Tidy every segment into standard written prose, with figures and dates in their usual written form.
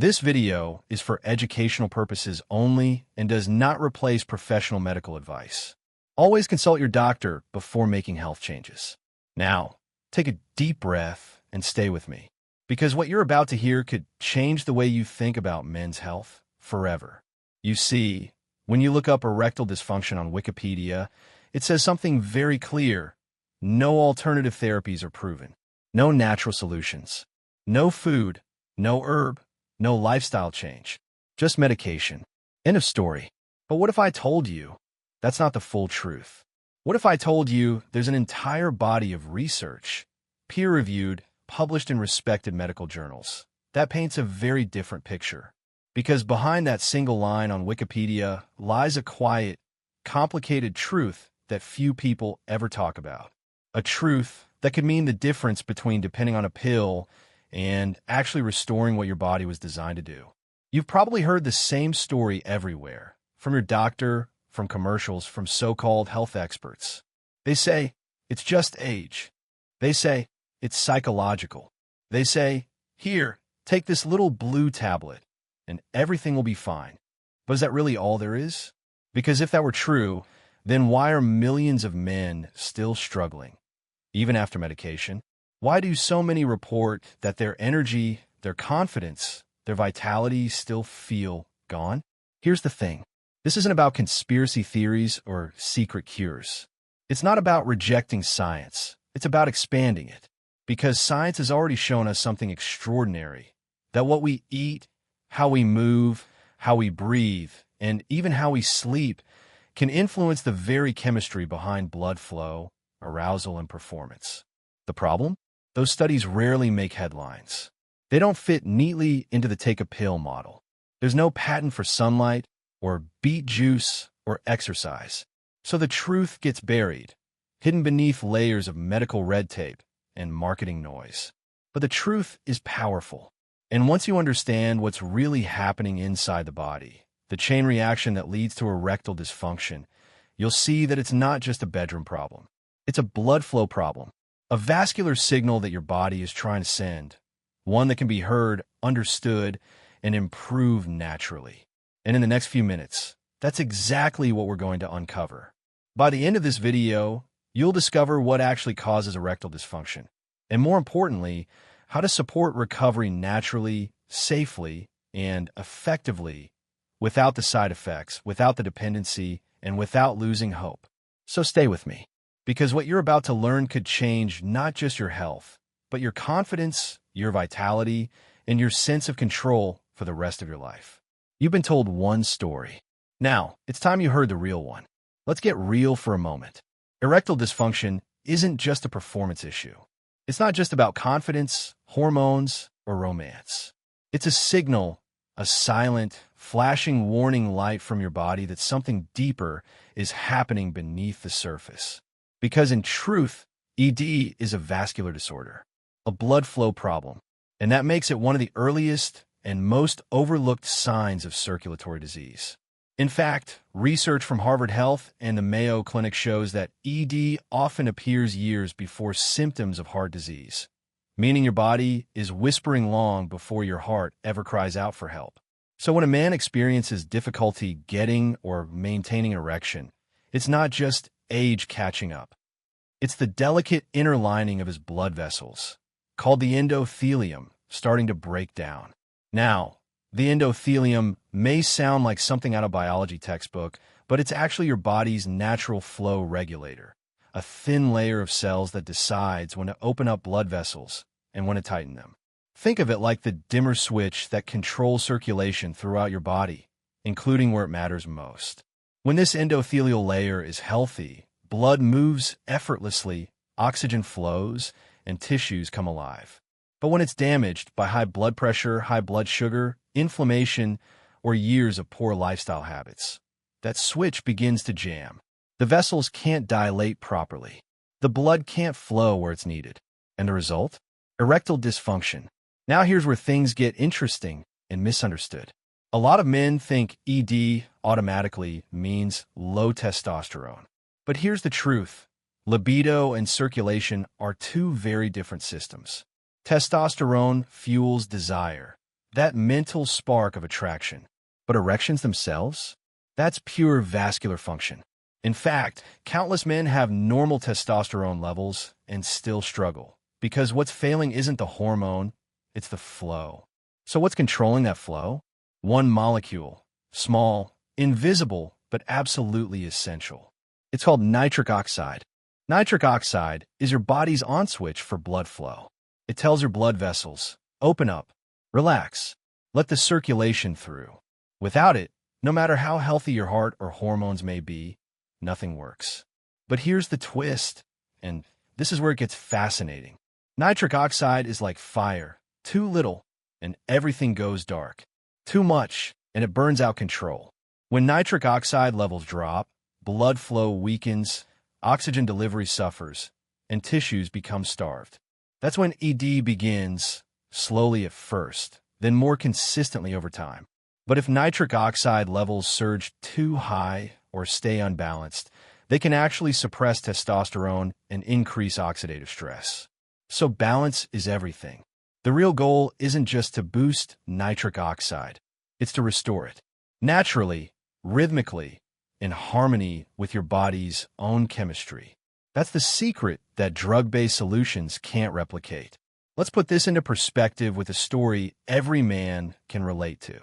This video is for educational purposes only and does not replace professional medical advice. Always consult your doctor before making health changes. Now, take a deep breath and stay with me, because what you're about to hear could change the way you think about men's health forever. You see, when you look up erectile dysfunction on Wikipedia, it says something very clear. No alternative therapies are proven. No natural solutions. No food. No herb. No lifestyle change. Just medication. End of story. But what if I told you that's not the full truth? What if I told you there's an entire body of research, peer-reviewed, published in respected medical journals, that paints a very different picture? Because behind that single line on Wikipedia lies a quiet, complicated truth that few people ever talk about. A truth that could mean the difference between depending on a pill and actually restoring what your body was designed to do. You've probably heard the same story everywhere, from your doctor, from commercials, from so-called health experts. They say, it's just age. They say, it's psychological. They say, here, take this little blue tablet, and everything will be fine. But is that really all there is? Because if that were true, then why are millions of men still struggling, even after medication? Why do so many report that their energy, their confidence, their vitality still feel gone? Here's the thing. This isn't about conspiracy theories or secret cures. It's not about rejecting science. It's about expanding it. Because science has already shown us something extraordinary, that what we eat, how we move, how we breathe, and even how we sleep can influence the very chemistry behind blood flow, arousal, and performance. The problem? Those studies rarely make headlines. They don't fit neatly into the take-a-pill model. There's no patent for sunlight, or beet juice, or exercise. So the truth gets buried, hidden beneath layers of medical red tape and marketing noise. But the truth is powerful. And once you understand what's really happening inside the body, the chain reaction that leads to erectile dysfunction, you'll see that it's not just a bedroom problem. It's a blood flow problem, a vascular signal that your body is trying to send, one that can be heard, understood, and improved naturally. And in the next few minutes, that's exactly what we're going to uncover. By the end of this video, you'll discover what actually causes erectile dysfunction, and more importantly, how to support recovery naturally, safely, and effectively without the side effects, without the dependency, and without losing hope. So stay with me, because what you're about to learn could change not just your health, but your confidence, your vitality, and your sense of control for the rest of your life. You've been told one story. Now, it's time you heard the real one. Let's get real for a moment. Erectile dysfunction isn't just a performance issue. It's not just about confidence, hormones, or romance. It's a signal, a silent, flashing warning light from your body that something deeper is happening beneath the surface. Because in truth, ED is a vascular disorder, a blood flow problem, and that makes it one of the earliest and most overlooked signs of circulatory disease. In fact, research from Harvard Health and the Mayo Clinic shows that ED often appears years before symptoms of heart disease, meaning your body is whispering long before your heart ever cries out for help. So when a man experiences difficulty getting or maintaining an erection, it's not just age catching up. It's the delicate inner lining of his blood vessels, called the endothelium, starting to break down. Now, the endothelium may sound like something out of a biology textbook, but it's actually your body's natural flow regulator, a thin layer of cells that decides when to open up blood vessels and when to tighten them. Think of it like the dimmer switch that controls circulation throughout your body, including where it matters most. When this endothelial layer is healthy, blood moves effortlessly, oxygen flows, and tissues come alive. But when it's damaged by high blood pressure, high blood sugar, inflammation, or years of poor lifestyle habits, that switch begins to jam. The vessels can't dilate properly. The blood can't flow where it's needed. And the result? Erectile dysfunction. Now here's where things get interesting and misunderstood. A lot of men think ED automatically means low testosterone. But here's the truth. Libido and circulation are two very different systems. Testosterone fuels desire, that mental spark of attraction. But erections themselves? That's pure vascular function. In fact, countless men have normal testosterone levels and still struggle, because what's failing isn't the hormone, it's the flow. So what's controlling that flow? One molecule, small, invisible, but absolutely essential. It's called nitric oxide. Nitric oxide is your body's on switch for blood flow. It tells your blood vessels, open up, relax, let the circulation through. Without it, no matter how healthy your heart or hormones may be, nothing works. But here's the twist, and this is where it gets fascinating. Nitric oxide is like fire. Too little, and everything goes dark. Too much, and it burns out control. When nitric oxide levels drop, blood flow weakens, oxygen delivery suffers, and tissues become starved. That's when ED begins, slowly at first, then more consistently over time. But if nitric oxide levels surge too high or stay unbalanced, they can actually suppress testosterone and increase oxidative stress. So balance is everything. The real goal isn't just to boost nitric oxide, it's to restore it. Naturally, rhythmically, in harmony with your body's own chemistry. That's the secret that drug-based solutions can't replicate. Let's put this into perspective with a story every man can relate to.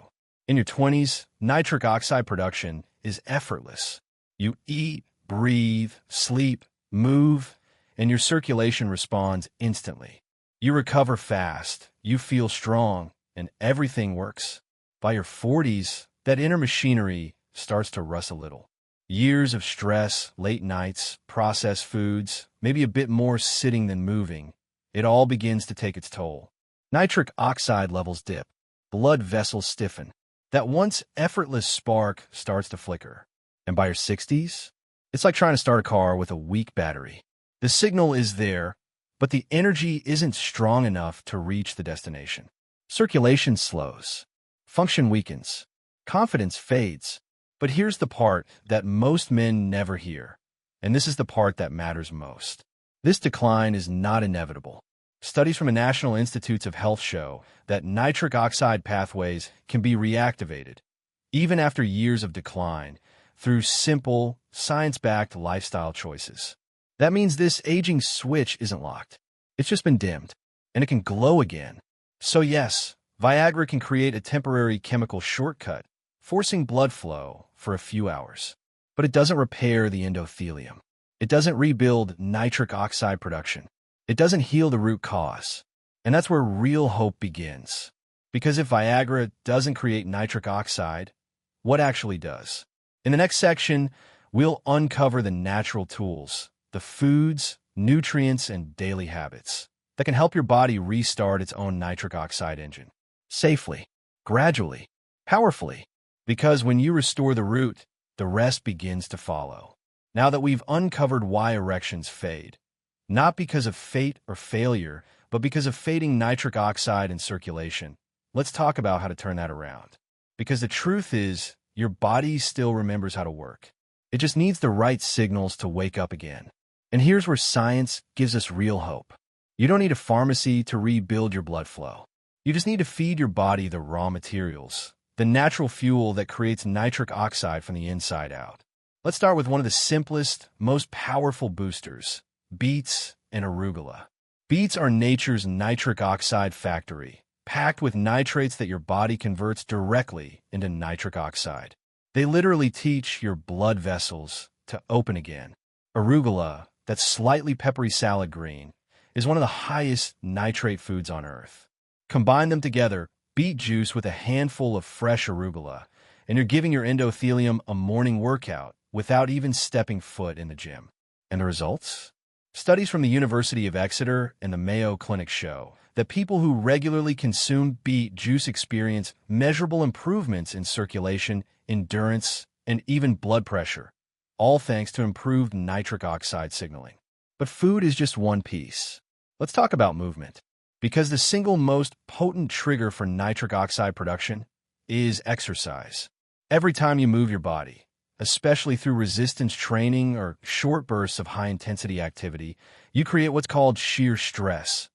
In your 20s, nitric oxide production is effortless. You eat, breathe, sleep, move, and your circulation responds instantly. You recover fast, you feel strong, and everything works. By your 40s, that inner machinery starts to rust a little. Years of stress, late nights, processed foods, maybe a bit more sitting than moving, it all begins to take its toll. Nitric oxide levels dip, blood vessels stiffen. That once effortless spark starts to flicker. And by your 60s, it's like trying to start a car with a weak battery. The signal is there, but the energy isn't strong enough to reach the destination. Circulation slows, function weakens, confidence fades. But here's the part that most men never hear, and this is the part that matters most. This decline is not inevitable. Studies from the National Institutes of Health show that nitric oxide pathways can be reactivated, even after years of decline, through simple, science-backed lifestyle choices. That means this aging switch isn't locked. It's just been dimmed, and it can glow again. So yes, Viagra can create a temporary chemical shortcut, forcing blood flow for a few hours. But it doesn't repair the endothelium. It doesn't rebuild nitric oxide production. It doesn't heal the root cause. And that's where real hope begins. Because if Viagra doesn't create nitric oxide, what actually does? In the next section, we'll uncover the natural tools, the foods, nutrients, and daily habits that can help your body restart its own nitric oxide engine. Safely, gradually, powerfully. Because when you restore the root, the rest begins to follow. Now that we've uncovered why erections fade, not because of fate or failure, but because of fading nitric oxide in circulation, let's talk about how to turn that around. Because the truth is, your body still remembers how to work. It just needs the right signals to wake up again. And here's where science gives us real hope. You don't need a pharmacy to rebuild your blood flow. You just need to feed your body the raw materials, the natural fuel that creates nitric oxide from the inside out. Let's start with one of the simplest, most powerful boosters, beets and arugula. Beets are nature's nitric oxide factory, packed with nitrates that your body converts directly into nitric oxide. They literally teach your blood vessels to open again. Arugula, that slightly peppery salad green, is one of the highest nitrate foods on earth. Combine them together, beet juice with a handful of fresh arugula, and you're giving your endothelium a morning workout without even stepping foot in the gym. And the results? Studies from the University of Exeter and the Mayo Clinic show that people who regularly consume beet juice experience measurable improvements in circulation, endurance, and even blood pressure, all thanks to improved nitric oxide signaling. But food is just one piece. Let's talk about movement. Because the single most potent trigger for nitric oxide production is exercise. Every time you move your body, especially through resistance training or short bursts of high-intensity activity, you create what's called shear stress.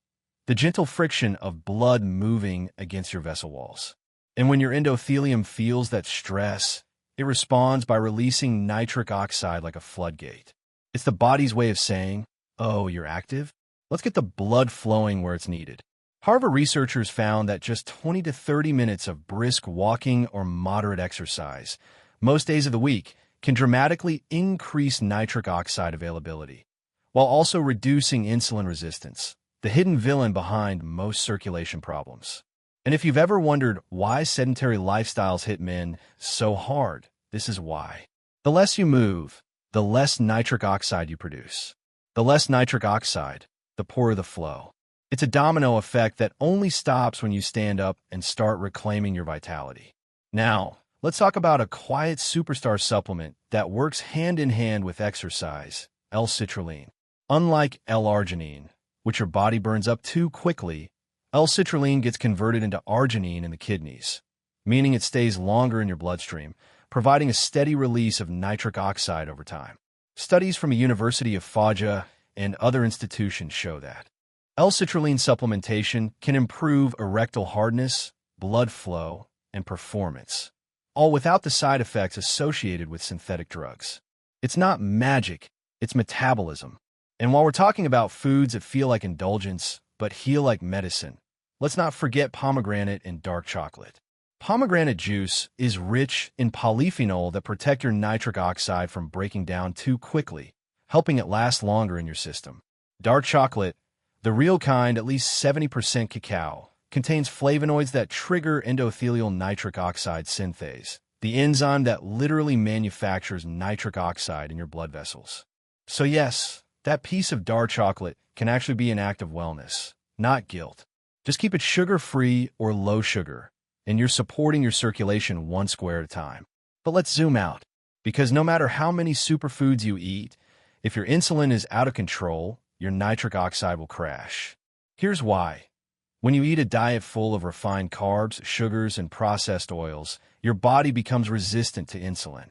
the gentle friction of blood moving against your vessel walls. And when your endothelium feels that stress, it responds by releasing nitric oxide like a floodgate. It's the body's way of saying, "Oh, you're active? Let's get the blood flowing where it's needed." Harvard researchers found that just 20 to 30 minutes of brisk walking or moderate exercise, most days of the week, can dramatically increase nitric oxide availability, while also reducing insulin resistance, the hidden villain behind most circulation problems. And if you've ever wondered why sedentary lifestyles hit men so hard, this is why. The less you move, the less nitric oxide you produce. The less nitric oxide, the poorer the flow. It's a domino effect that only stops when you stand up and start reclaiming your vitality. Now, let's talk about a quiet superstar supplement that works hand in hand with exercise, L-citrulline. Unlike L-arginine, which your body burns up too quickly, L-citrulline gets converted into arginine in the kidneys, meaning it stays longer in your bloodstream, providing a steady release of nitric oxide over time. Studies from the University of Fajr and other institutions show that L-citrulline supplementation can improve erectile hardness, blood flow, and performance, all without the side effects associated with synthetic drugs. It's not magic, it's metabolism. And while we're talking about foods that feel like indulgence but heal like medicine, let's not forget pomegranate and dark chocolate. Pomegranate juice is rich in polyphenol that protect your nitric oxide from breaking down too quickly, helping it last longer in your system. Dark chocolate, the real kind, at least 70% cacao, contains flavonoids that trigger endothelial nitric oxide synthase, the enzyme that literally manufactures nitric oxide in your blood vessels. So yes, that piece of dark chocolate can actually be an act of wellness, not guilt. Just keep it sugar-free or low sugar, and you're supporting your circulation one square at a time. But let's zoom out, because no matter how many superfoods you eat, if your insulin is out of control, your nitric oxide will crash. Here's why. When you eat a diet full of refined carbs, sugars, and processed oils, your body becomes resistant to insulin.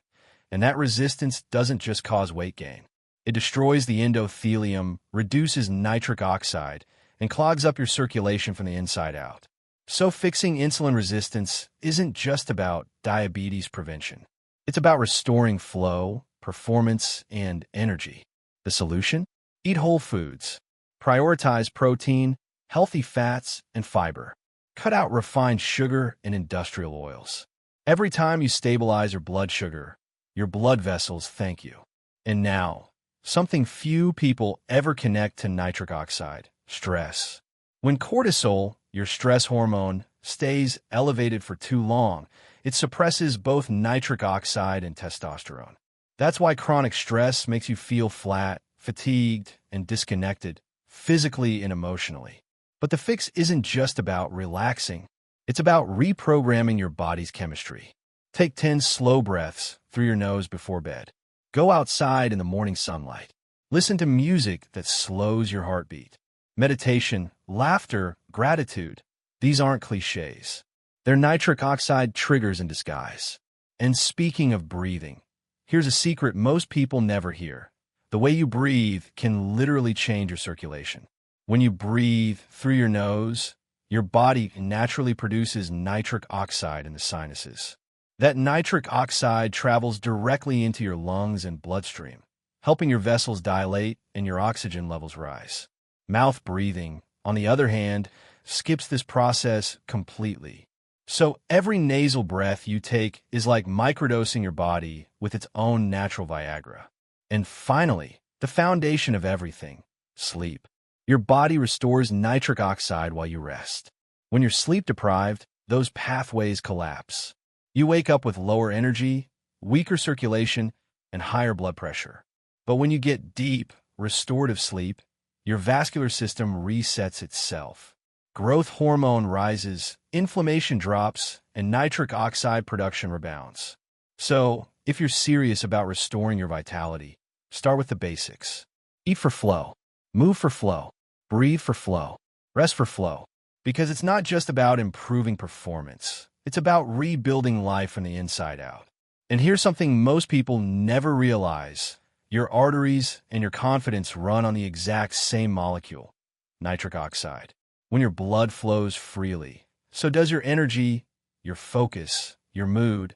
And that resistance doesn't just cause weight gain. It destroys the endothelium, reduces nitric oxide, and clogs up your circulation from the inside out. So fixing insulin resistance isn't just about diabetes prevention. It's about restoring flow, performance, and energy. The solution? Eat whole foods. Prioritize protein, healthy fats, and fiber. Cut out refined sugar and industrial oils. Every time you stabilize your blood sugar, your blood vessels thank you. And now, something few people ever connect to nitric oxide: stress. When cortisol, your stress hormone, stays elevated for too long, it suppresses both nitric oxide and testosterone. That's why chronic stress makes you feel flat, fatigued, and disconnected, physically and emotionally. But the fix isn't just about relaxing. It's about reprogramming your body's chemistry. Take 10 slow breaths through your nose before bed. Go outside in the morning sunlight. Listen to music that slows your heartbeat. Meditation, laughter, gratitude. These aren't cliches. They're nitric oxide triggers in disguise. And speaking of breathing, here's a secret most people never hear. The way you breathe can literally change your circulation. When you breathe through your nose, your body naturally produces nitric oxide in the sinuses. That nitric oxide travels directly into your lungs and bloodstream, helping your vessels dilate and your oxygen levels rise. Mouth breathing, on the other hand, skips this process completely. So every nasal breath you take is like microdosing your body with its own natural Viagra. And finally, the foundation of everything: sleep. Your body restores nitric oxide while you rest. When you're sleep deprived, those pathways collapse. You wake up with lower energy, weaker circulation, and higher blood pressure. But when you get deep, restorative sleep, your vascular system resets itself. Growth hormone rises, inflammation drops, and nitric oxide production rebounds. So, if you're serious about restoring your vitality, start with the basics. Eat for flow. Move for flow. Breathe for flow. Rest for flow. Because it's not just about improving performance. It's about rebuilding life from the inside out. And here's something most people never realize. Your arteries and your confidence run on the exact same molecule: nitric oxide. When your blood flows freely, so does your energy, your focus, your mood,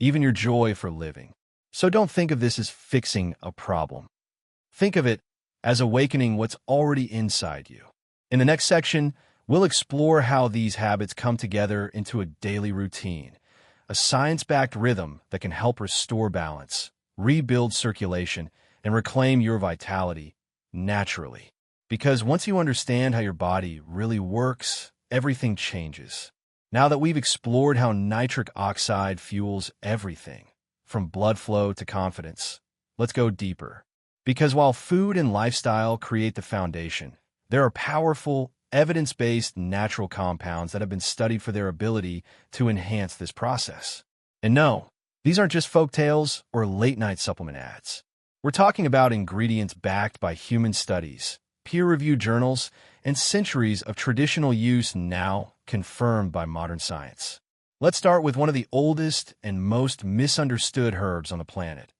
even your joy for living. So don't think of this as fixing a problem. Think of it as awakening what's already inside you. In the next section, we'll explore how these habits come together into a daily routine, a science-backed rhythm that can help restore balance, rebuild circulation, and reclaim your vitality naturally. Because once you understand how your body really works, everything changes. Now that we've explored how nitric oxide fuels everything, from blood flow to confidence, let's go deeper. Because while food and lifestyle create the foundation, there are powerful, evidence-based natural compounds that have been studied for their ability to enhance this process. And no, these aren't just folktales or late-night supplement ads. We're talking about ingredients backed by human studies, peer-reviewed journals, and centuries of traditional use now confirmed by modern science. Let's start with one of the oldest and most misunderstood herbs on the planet,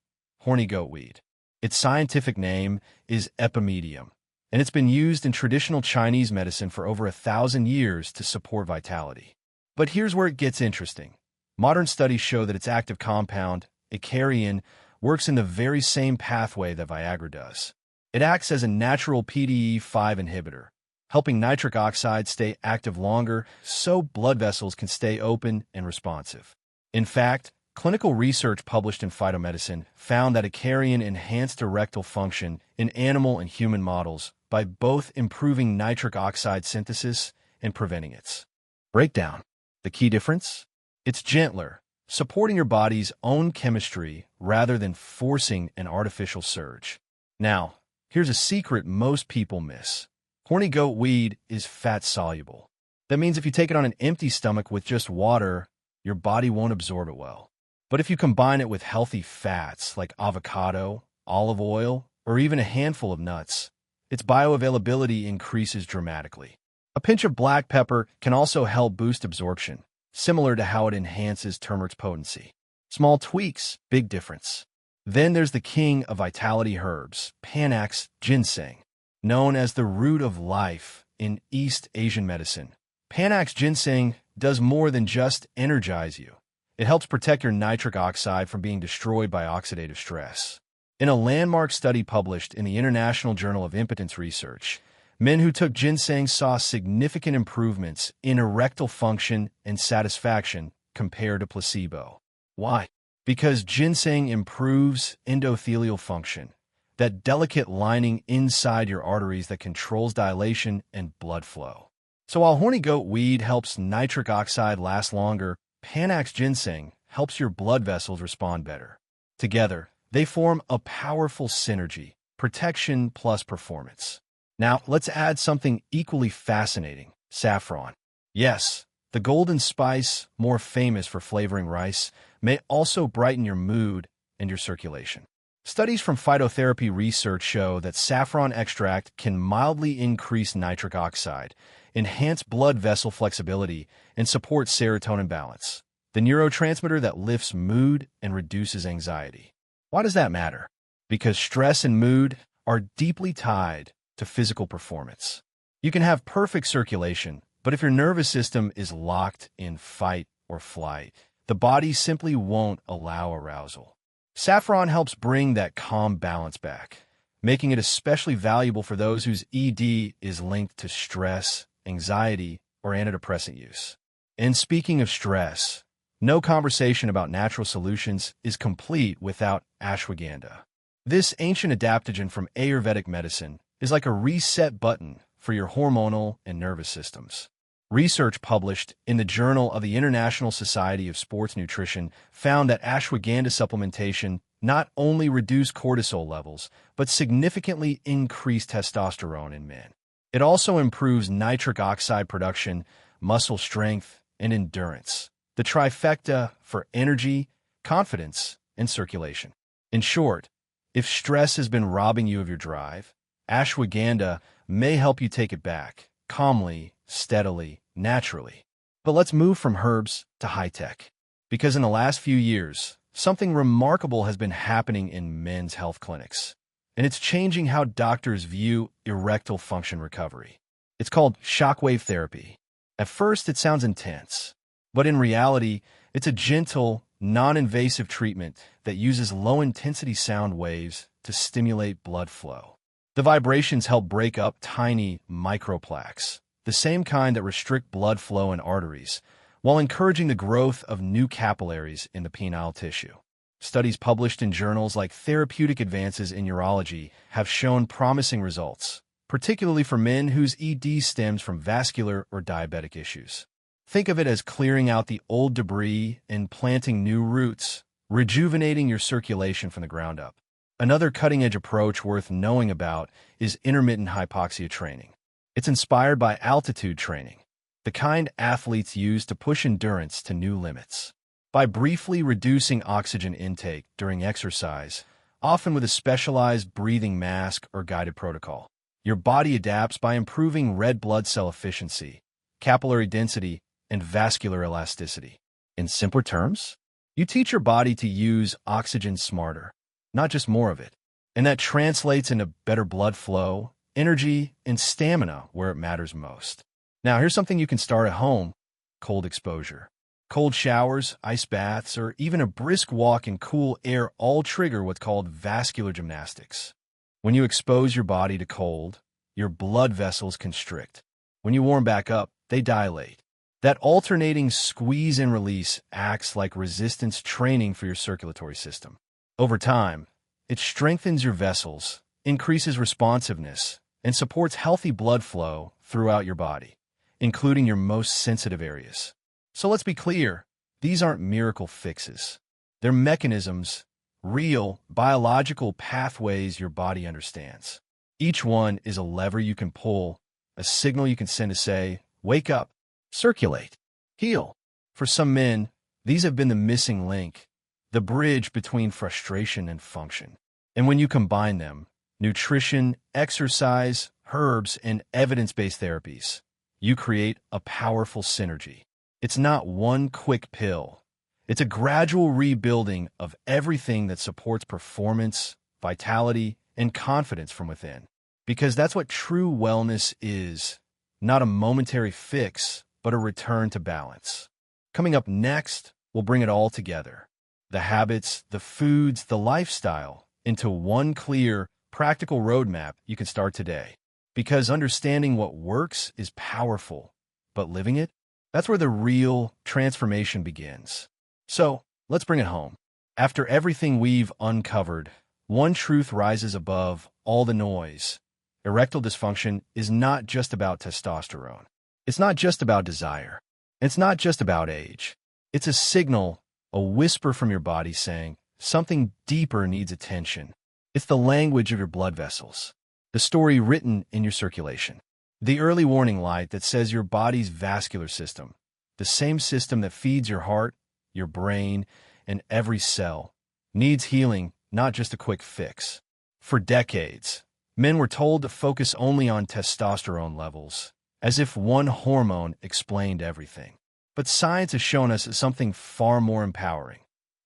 horny goat weed. Its scientific name is epimedium, and it's been used in traditional Chinese medicine for over 1,000 years to support vitality. But here's where it gets interesting. Modern studies show that its active compound, icariin, works in the very same pathway that Viagra does. It acts as a natural PDE5 inhibitor, helping nitric oxide stay active longer so blood vessels can stay open and responsive. In fact, clinical research published in Phytomedicine found that icariin enhanced erectile function in animal and human models by both improving nitric oxide synthesis and preventing its breakdown. The key difference? It's gentler, supporting your body's own chemistry rather than forcing an artificial surge. Now, here's a secret most people miss. Horny goat weed is fat-soluble. That means if you take it on an empty stomach with just water, your body won't absorb it well. But if you combine it with healthy fats like avocado, olive oil, or even a handful of nuts, its bioavailability increases dramatically. A pinch of black pepper can also help boost absorption, similar to how it enhances turmeric's potency. Small tweaks, big difference. Then there's the king of vitality herbs, Panax ginseng. Known as the root of life in East Asian medicine, Panax ginseng does more than just energize you. It helps protect your nitric oxide from being destroyed by oxidative stress. In a landmark study published in the International Journal of Impotence Research, men who took ginseng saw significant improvements in erectile function and satisfaction compared to placebo. Why? Because ginseng improves endothelial function, that delicate lining inside your arteries that controls dilation and blood flow. So while horny goat weed helps nitric oxide last longer, Panax ginseng helps your blood vessels respond better. Together, they form a powerful synergy, protection plus performance. Now, let's add something equally fascinating, saffron. Yes, the golden spice, more famous for flavoring rice, may also brighten your mood and your circulation. Studies from phytotherapy research show that saffron extract can mildly increase nitric oxide, enhance blood vessel flexibility, and support serotonin balance, the neurotransmitter that lifts mood and reduces anxiety. Why does that matter? Because stress and mood are deeply tied to physical performance. You can have perfect circulation, but if your nervous system is locked in fight or flight, the body simply won't allow arousal. Saffron helps bring that calm balance back, making it especially valuable for those whose ED is linked to stress, anxiety, or antidepressant use. And speaking of stress, no conversation about natural solutions is complete without ashwagandha. This ancient adaptogen from Ayurvedic medicine is like a reset button for your hormonal and nervous systems. Research published in the Journal of the International Society of Sports Nutrition found that ashwagandha supplementation not only reduced cortisol levels, but significantly increased testosterone in men. It also improves nitric oxide production, muscle strength, and endurance, the trifecta for energy, confidence, and circulation. In short, if stress has been robbing you of your drive, ashwagandha may help you take it back, calmly, steadily, naturally. But let's move from herbs to high-tech. Because in the last few years, something remarkable has been happening in men's health clinics, and it's changing how doctors view erectile function recovery. It's called shockwave therapy. At first, it sounds intense, but in reality, it's a gentle, non-invasive treatment that uses low-intensity sound waves to stimulate blood flow. The vibrations help break up tiny microplaques, the same kind that restrict blood flow in arteries, while encouraging the growth of new capillaries in the penile tissue. Studies published in journals like Therapeutic Advances in Urology have shown promising results, particularly for men whose ED stems from vascular or diabetic issues. Think of it as clearing out the old debris and planting new roots, rejuvenating your circulation from the ground up. Another cutting-edge approach worth knowing about is intermittent hypoxia training. It's inspired by altitude training, the kind athletes use to push endurance to new limits. By briefly reducing oxygen intake during exercise, often with a specialized breathing mask or guided protocol, your body adapts by improving red blood cell efficiency, capillary density, and vascular elasticity. In simpler terms, you teach your body to use oxygen smarter, not just more of it. And that translates into better blood flow, energy, and stamina where it matters most. Now, here's something you can start at home: cold exposure. Cold showers, ice baths, or even a brisk walk in cool air all trigger what's called vascular gymnastics. When you expose your body to cold, your blood vessels constrict. When you warm back up, they dilate. That alternating squeeze and release acts like resistance training for your circulatory system. Over time, it strengthens your vessels, increases responsiveness, and supports healthy blood flow throughout your body, including your most sensitive areas. So let's be clear, these aren't miracle fixes. They're mechanisms, real, biological pathways your body understands. Each one is a lever you can pull, a signal you can send to say, wake up, circulate, heal. For some men, these have been the missing link, the bridge between frustration and function. And when you combine them, nutrition, exercise, herbs, and evidence-based therapies, you create a powerful synergy. It's not one quick pill. It's a gradual rebuilding of everything that supports performance, vitality, and confidence from within. Because that's what true wellness is, not a momentary fix, but a return to balance. Coming up next, we'll bring it all together: the habits, the foods, the lifestyle, into one clear, practical roadmap you can start today. Because understanding what works is powerful, but living it, that's where the real transformation begins. So, let's bring it home. After everything we've uncovered, one truth rises above all the noise. Erectile dysfunction is not just about testosterone. It's not just about desire. It's not just about age. It's a signal, a whisper from your body saying, something deeper needs attention. It's the language of your blood vessels, the story written in your circulation. The early warning light that says your body's vascular system, the same system that feeds your heart, your brain, and every cell, needs healing, not just a quick fix. For decades, men were told to focus only on testosterone levels, as if one hormone explained everything. But science has shown us something far more empowering.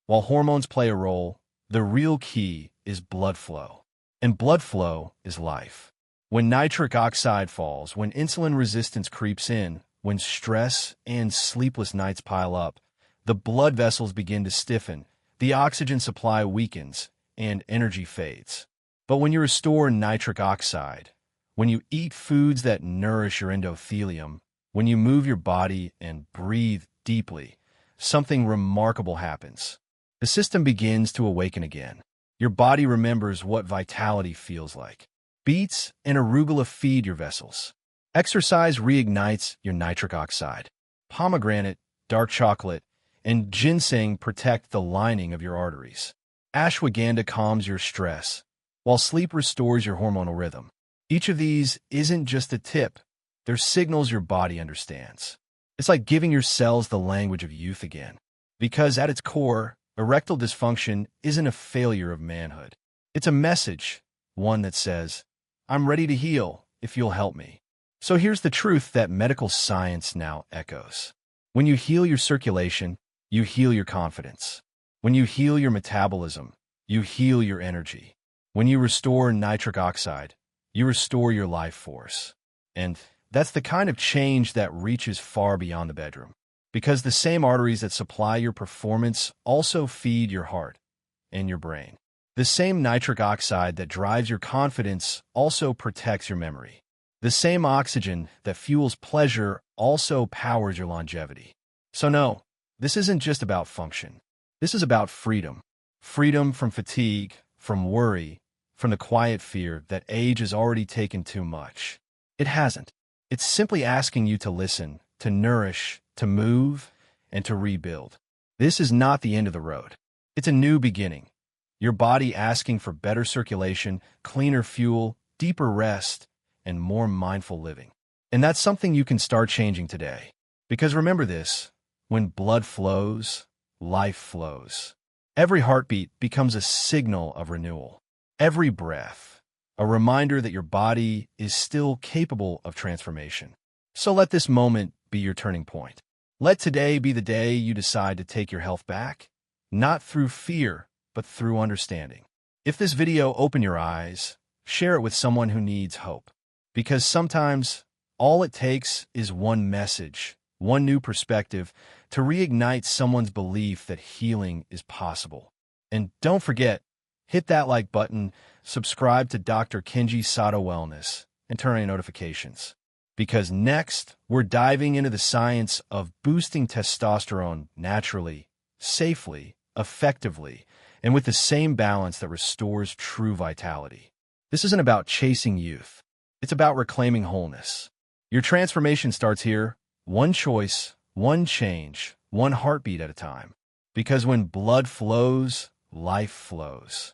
While hormones play a role, the real key is blood flow. And blood flow is life. When nitric oxide falls, when insulin resistance creeps in, when stress and sleepless nights pile up, the blood vessels begin to stiffen, the oxygen supply weakens, and energy fades. But when you restore nitric oxide, when you eat foods that nourish your endothelium, when you move your body and breathe deeply, something remarkable happens. The system begins to awaken again. Your body remembers what vitality feels like. Beets and arugula feed your vessels. Exercise reignites your nitric oxide. Pomegranate, dark chocolate, and ginseng protect the lining of your arteries. Ashwagandha calms your stress, while sleep restores your hormonal rhythm. Each of these isn't just a tip. They're signals your body understands. It's like giving your cells the language of youth again. Because at its core, erectile dysfunction isn't a failure of manhood. It's a message, one that says, I'm ready to heal if you'll help me. So here's the truth that medical science now echoes. When you heal your circulation, you heal your confidence. When you heal your metabolism, you heal your energy. When you restore nitric oxide, you restore your life force. And That's the kind of change that reaches far beyond the bedroom. Because the same arteries that supply your performance also feed your heart and your brain. The same nitric oxide that drives your confidence also protects your memory. The same oxygen that fuels pleasure also powers your longevity. So no, this isn't just about function. This is about freedom. Freedom from fatigue, from worry, from the quiet fear that age has already taken too much. It hasn't. It's simply asking you to listen, to nourish, to move, and to rebuild. This is not the end of the road. It's a new beginning. Your body asking for better circulation, cleaner fuel, deeper rest, and more mindful living. And that's something you can start changing today. Because remember this, when blood flows, life flows. Every heartbeat becomes a signal of renewal. Every breath, a reminder that your body is still capable of transformation. So let this moment be your turning point. Let today be the day you decide to take your health back, not through fear, but through understanding. If this video opened your eyes, share it with someone who needs hope. Because sometimes all it takes is one message, one new perspective, to reignite someone's belief that healing is possible. And don't forget, hit that like button, subscribe to Dr. Kenji Sato Wellness, and turn on notifications. Because next, we're diving into the science of boosting testosterone naturally, safely, effectively, and with the same balance that restores true vitality. This isn't about chasing youth. It's about reclaiming wholeness. Your transformation starts here, one choice, one change, one heartbeat at a time. Because when blood flows, life flows.